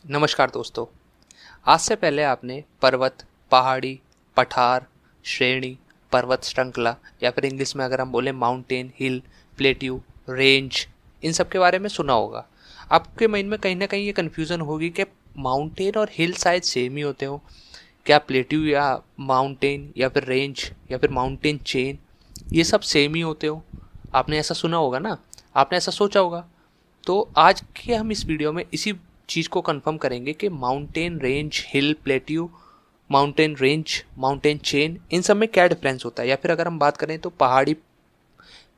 नमस्कार दोस्तों। आज से पहले आपने पर्वत, पहाड़ी, पठार, श्रेणी, पर्वत श्रृंखला या फिर इंग्लिश में अगर हम बोलें माउंटेन, हिल, प्लेट्यू, रेंज, इन सब के बारे में सुना होगा। आपके माइंड में कहीं ना कहीं ये कन्फ्यूज़न होगी कि माउंटेन और हिल शायद सेम ही होते हो। क्या प्लेट्यू या माउंटेन या फिर रेंज या फिर माउंटेन चेन ये सब सेम ही होते हो? आपने ऐसा सुना होगा ना, आपने ऐसा सोचा होगा। तो आज के हम इस वीडियो में इसी चीज़ को कंफर्म करेंगे कि mountain, range, hill, plateau, mountain range, mountain chain, इन सब में क्या डिफरेंस होता है, या फिर अगर हम बात करें तो पहाड़ी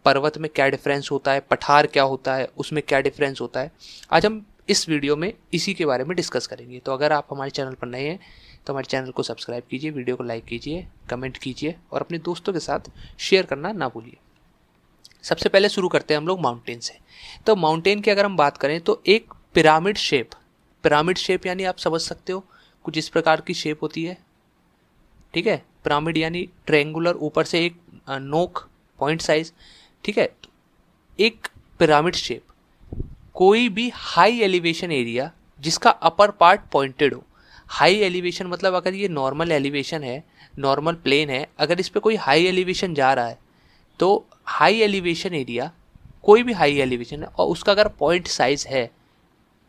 पर्वत में क्या डिफरेंस होता है, पठार क्या होता है, उसमें क्या डिफरेंस होता है। आज हम इस वीडियो में इसी के बारे में डिस्कस करेंगे। तो अगर आप हमारे चैनल पर नए हैं तो हमारे चैनल को सब्सक्राइब कीजिए, वीडियो को लाइक कीजिए, कमेंट कीजिए और अपने दोस्तों के साथ शेयर करना ना भूलिए। सबसे पहले शुरू करते हैं हम लोग माउंटेन से। तो माउंटेन की अगर हम बात करें तो एक पिरामिड शेप यानी आप समझ सकते हो कुछ इस प्रकार की शेप होती है। ठीक है, पिरामिड यानी ट्रायंगुलर, ऊपर से एक नोक, पॉइंट साइज। ठीक है, तो एक पिरामिड शेप, कोई भी हाई एलिवेशन एरिया जिसका अपर पार्ट पॉइंटेड हो। हाई एलिवेशन मतलब अगर ये नॉर्मल एलिवेशन है, नॉर्मल प्लेन है, अगर इस पर कोई हाई एलिवेशन जा रहा है तो हाई एलिवेशन एरिया, कोई भी हाई एलिवेशन है और उसका अगर पॉइंट साइज है,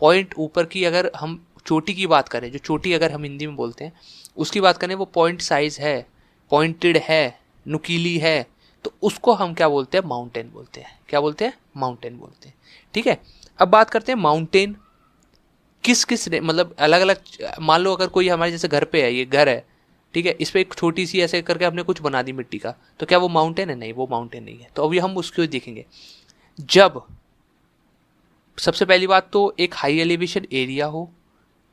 पॉइंट ऊपर की अगर हम चोटी की बात करें, जो चोटी अगर हम हिंदी में बोलते हैं उसकी बात करें, वो पॉइंट साइज है, पॉइंटेड है, नुकीली है, तो उसको हम क्या बोलते हैं? माउंटेन बोलते हैं। क्या बोलते हैं? माउंटेन बोलते हैं। ठीक है, अब बात करते हैं माउंटेन किस किस मतलब अलग अलग। मान लो अगर कोई हमारे जैसे घर पे है, ये घर है, ठीक है, इस पर एक छोटी सी ऐसे करके हमने कुछ बना दी मिट्टी का, तो क्या वो माउंटेन है? नहीं, वो माउंटेन नहीं है। तो अभी हम उसको देखेंगे। जब सबसे पहली बात तो एक हाई एलिवेशन एरिया हो,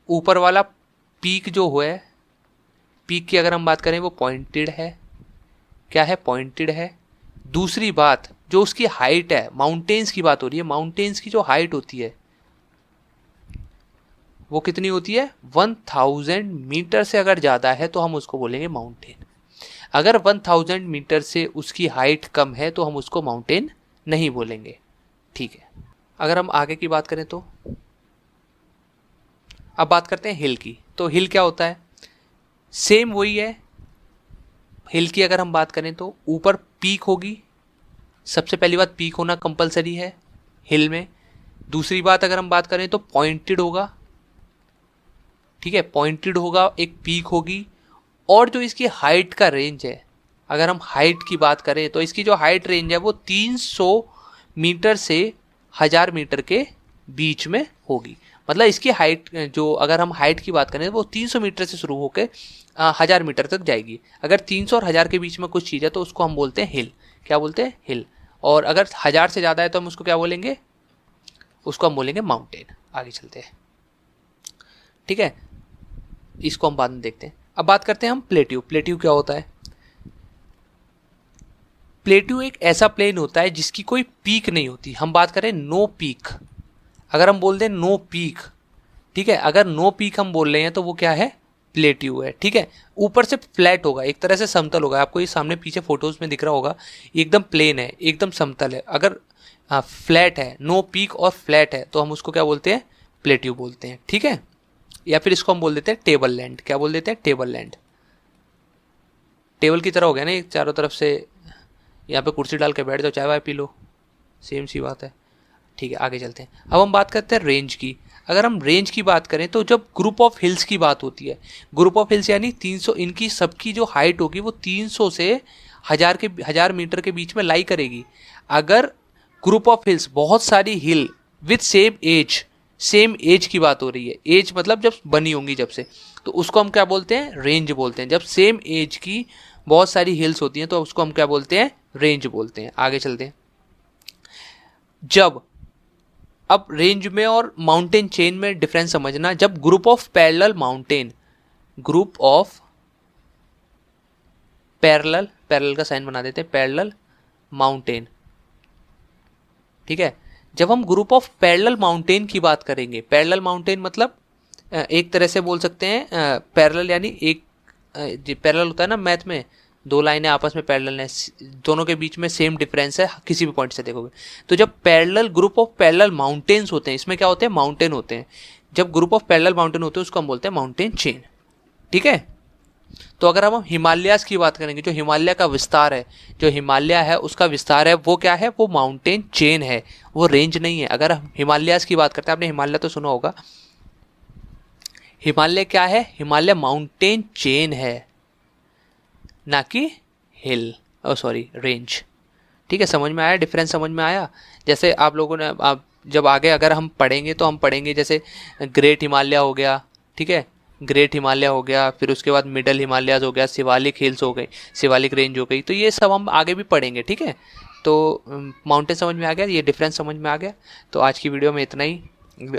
ऊपर वाला पीक जो है, पीक की अगर हम बात करें वो पॉइंटेड है। क्या है? पॉइंटेड है। दूसरी बात, जो उसकी हाइट है, माउंटेन्स की बात हो रही है, माउंटेन्स की जो हाइट होती है वो कितनी होती है? 1000 मीटर से अगर ज़्यादा है तो हम उसको बोलेंगे माउंटेन। अगर 1000 मीटर से उसकी हाइट कम है तो हम उसको माउंटेन नहीं बोलेंगे। ठीक है, अगर हम आगे की बात करें तो अब बात करते हैं हिल की। तो हिल क्या होता है? सेम वही है। हिल की अगर हम बात करें तो ऊपर पीक होगी। सबसे पहली बात, पीक होना कंपलसरी है हिल में। दूसरी बात अगर हम बात करें तो पॉइंटेड होगा। ठीक है, पॉइंटेड होगा, एक पीक होगी। और जो इसकी हाइट का रेंज है, अगर हम हाइट की बात करें तो इसकी जो हाइट रेंज है वो 300 मीटर से 1000 मीटर के बीच में होगी। मतलब इसकी हाइट, जो अगर हम हाइट की बात करें वो 300 मीटर से शुरू होकर 1000 मीटर तक जाएगी। अगर 300 और 1000 के बीच में कुछ चीज़ है तो उसको हम बोलते हैं हिल। क्या बोलते हैं? हिल। और अगर 1000 से ज़्यादा है तो हम उसको क्या बोलेंगे? उसको हम बोलेंगे माउंटेन। आगे चलते हैं। ठीक है, इसको हम बाद में देखते हैं। अब बात करते हैं हम प्लेट्यू। प्लेट्यू क्या होता है? प्लेट्यू एक ऐसा प्लेन होता है जिसकी कोई पीक नहीं होती। हम बात करें नो पीक, अगर हम बोल दें नो पीक, ठीक है, अगर नो पीक हम बोल रहे हैं तो वो क्या है? प्लेट्यू है। ठीक है, ऊपर से फ्लैट होगा, एक तरह से समतल होगा। आपको ये सामने पीछे फोटोज में दिख रहा होगा, एकदम प्लेन है, एकदम समतल है। अगर फ्लैट है, नो पीक और फ्लैट है, तो हम उसको क्या बोलते हैं? प्लेट्यू बोलते हैं। ठीक है, या फिर इसको हम बोल देते हैं टेबल लैंड। क्या बोल देते हैं? Table land. टेबल की तरह हो गया ना, एक चारों तरफ से यहाँ पे कुर्सी डाल के बैठ जाओ, चाय वाय पी लो, सेम सी बात है। ठीक है, आगे चलते हैं। अब हम बात करते हैं रेंज की। अगर हम रेंज की बात करें तो जब ग्रुप ऑफ हिल्स की बात होती है, ग्रुप ऑफ हिल्स यानी 300, इनकी सबकी जो हाइट होगी वो 300 से 1000 मीटर के बीच में लाई करेगी। अगर ग्रुप ऑफ हिल्स, बहुत सारी हिल विथ सेम एज की बात हो रही है, एज मतलब जब बनी होंगी जब से, तो उसको हम क्या बोलते हैं? रेंज बोलते हैं। जब सेम एज की बहुत सारी हिल्स होती हैं तो उसको हम क्या बोलते हैं? रेंज बोलते हैं। आगे चलते हैं। जब, अब रेंज में और माउंटेन चेन में डिफरेंस समझना। जब group of parallel mountain, group of parallel, parallel का साइन बना देते हैं, पैरेलल माउंटेन। ठीक है, जब हम ग्रुप ऑफ पैरेलल माउंटेन की बात करेंगे, पैरेलल माउंटेन मतलब एक तरह से बोल सकते हैं पैरेलल यानी एक, पैरेलल होता है ना मैथ में, दो लाइनें आपस में पैरेलल है, दोनों के बीच में सेम डिफरेंस है किसी भी पॉइंट से देखोगे। तो जब parallel, group of parallel mountains होते हैं, इसमें क्या होते हैं? माउंटेन होते हैं। जब ग्रुप ऑफ पैरेलल माउंटेन होते हैं उसको हम बोलते हैं माउंटेन चेन। ठीक है, तो अगर हम हिमालयाज की बात करेंगे, जो हिमालय का विस्तार है, जो हिमालय है उसका विस्तार है, वो क्या है, वो माउंटेन चेन है, वो रेंज नहीं है। अगर हम हिमालयाज की बात करते हैं, आपने हिमालय तो सुना होगा, हिमालय क्या है, हिमालय माउंटेन चेन है, ना कि हिल, सॉरी रेंज। ठीक है, समझ में आया, डिफरेंस समझ में आया। जैसे आप लोगों ने, आप जब आगे अगर हम पढ़ेंगे तो हम पढ़ेंगे जैसे ग्रेट हिमालय हो गया, ठीक है, ग्रेट हिमालय हो गया, फिर उसके बाद मिडल हिमालयाज हो गया, शिवालिक हिल्स हो गई, शिवालिक रेंज हो गई, तो ये सब हम आगे भी पढ़ेंगे। ठीक है, तो माउंटेन समझ में आ गया, ये डिफरेंस समझ में आ गया। तो आज की वीडियो में इतना ही।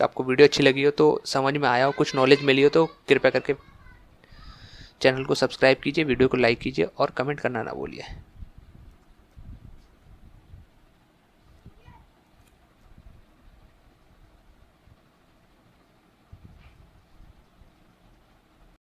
आपको वीडियो अच्छी लगी हो, तो समझ में आया हो, कुछ नॉलेज मिली हो, तो कृपया करके चैनल को सब्सक्राइब कीजिए, वीडियो को लाइक कीजिए और कमेंट करना ना भूलिए।